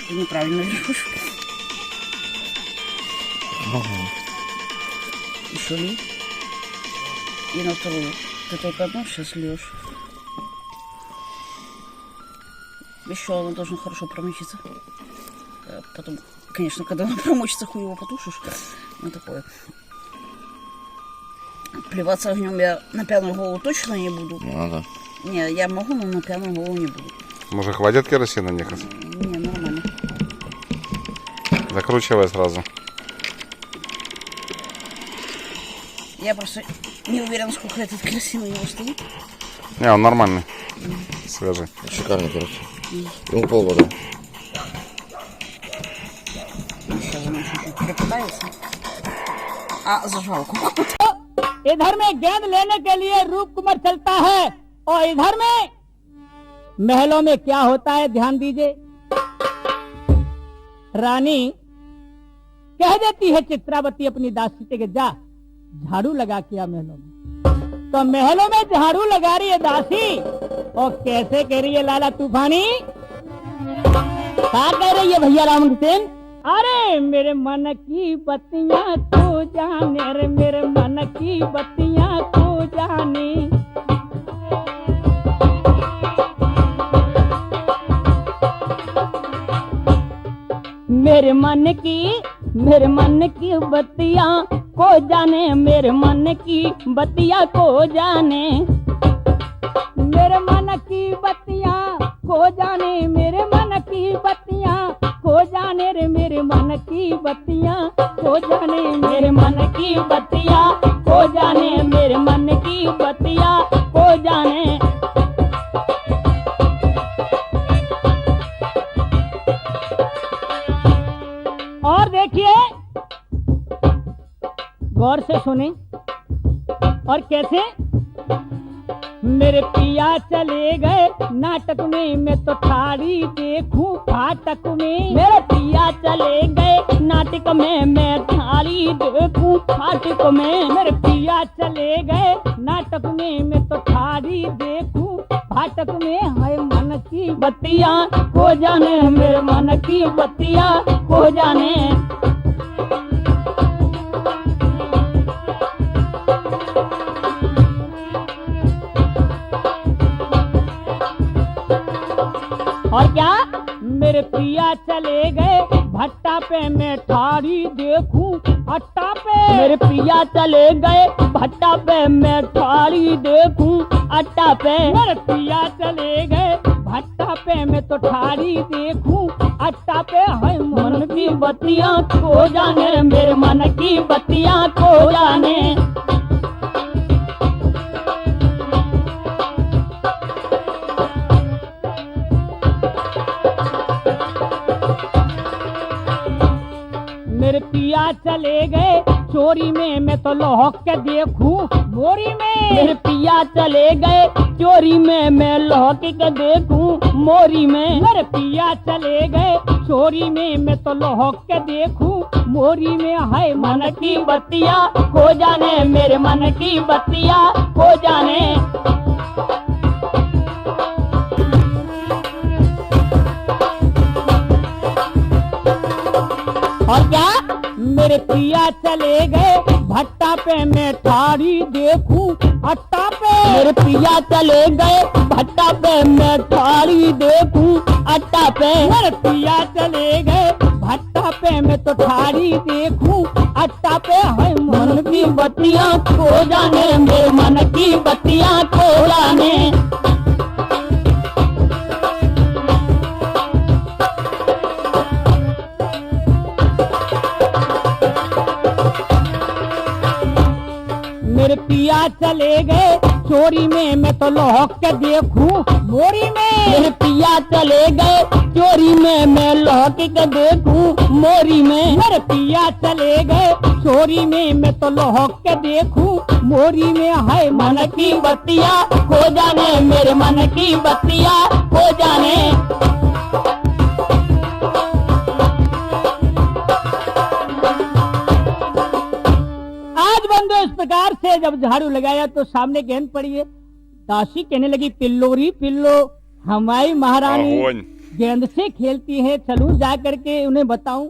Ты неправильно льешь. Еще ли? И на вторую. Ты только одну сейчас льешь. Еще оно должно хорошо промочиться. Потом, конечно, когда оно промочится, хуй его потушишь. Ну такое. Плеваться огнем я на пьяную голову точно не буду. Надо. Не, я могу, но на пьяную голову не буду. Може хватит керосина нехать? Не, нормально. Закручивай сразу. Я просто не уверена, сколько этот керосин у него стоит. Не, он нормальный. Свежий. Шикарный, короче. Ему полгода. Сейчас она чуть-чуть перепытается. А, зажалку. इधर में गेंद लेने के लिए रूप कुमार चलता है और इधर में महलों में क्या होता है ध्यान दीजिए। रानी कह देती है चित्रावती अपनी दासी से कि जा झाड़ू लगा के आ महलों में। तो महलों में झाड़ू लगा रही है दासी और कैसे कह रही है लाला तूफानी, क्या कह रही है भैया राम किशन? अरे मेरे मन की बत्तियां तू जाने रे, मेरे मन की बत्तियां तू जाने। मेरे मन की बत्तियां को जाने, मेरे मन की बत्तियां को जाने। मेरे मन की बत्तियां को जाने, मेरे मन की बत्तियां को जाने रे, मेरे मन की बत्तियां को जाने, मेरे मन की बत्तियां को जाने, मेरे मन की बत्तियां को जाने। और देखिए गौर से सुने और कैसे। मेरे पिया चले गए नाटक में, मैं तो ठाड़ी देखूं फाटक में। मेरे पिया चले गए नाटक में, मैं ठाड़ी देखूं फाटक में। मेरे पिया चले गए नाटक में, मैं तो ठाड़ी देखूं फाटक में। है मन की बत्तियां खो जाने, मेरे मन की बत्तियां खो जाने। और क्या मेरे पिया चले गए भट्टा पे, मैं ठाड़ी देखूं अट्टा पे। मेरे पिया चले गए भट्टा पे, मैं ठाड़ी देखूं अट्टा पे। मेरे पिया चले गए भट्टा पे, मैं तो ठाड़ी देखूं अट्टा पे। है मन की बत्तियां खो जाने, मेरे मन की बत्तियां खो जाने। मेरे पिया चले गए चोरी में, मैं तो लौक के देखूं मोरी में। मेरे पिया चले गए चोरी में, मैं लौक के देखूं मोरी में। मेरे पिया चले गए चोरी में, मैं तो लौक के देखूं मोरी में। है मन की बत्तियां खो जाने, मेरे मन की बत्तियां खो जाने। और क्या मेरे पिया चले गए भट्टा पे, मैं ठाड़ी देखूं अट्टा पे। मेरे पिया चले गए भट्टा पे, मैं ठाड़ी देखूं अट्टा पे। मेरे पिया चले गए भट्टा पे, मैं तो ठाड़ी देखूं अट्टा पे। है मन की बत्तियां खो जाने, मेरे मन की बत्तियां खो जाने। मेरे पिया चले गए चोरी में, मैं तो लौक के देखूं मोरी में। मेरे पिया चले गए चोरी में, मैं लौक के देखूं मोरी में। मेरे पिया चले गए चोरी में, मैं तो लौक के देखूं मोरी में। है मन की बत्तियां खो जाने, मेरे मन की बत्तियां खो जाने। इस प्रकार से जब झाड़ू लगाया तो सामने गेंद पड़ी है। दासी कहने लगी पिल्लो री पिल्लो हमारी महारानी। Огонь. गेंद से खेलती है, चलूं जा करके उन्हें बताऊं।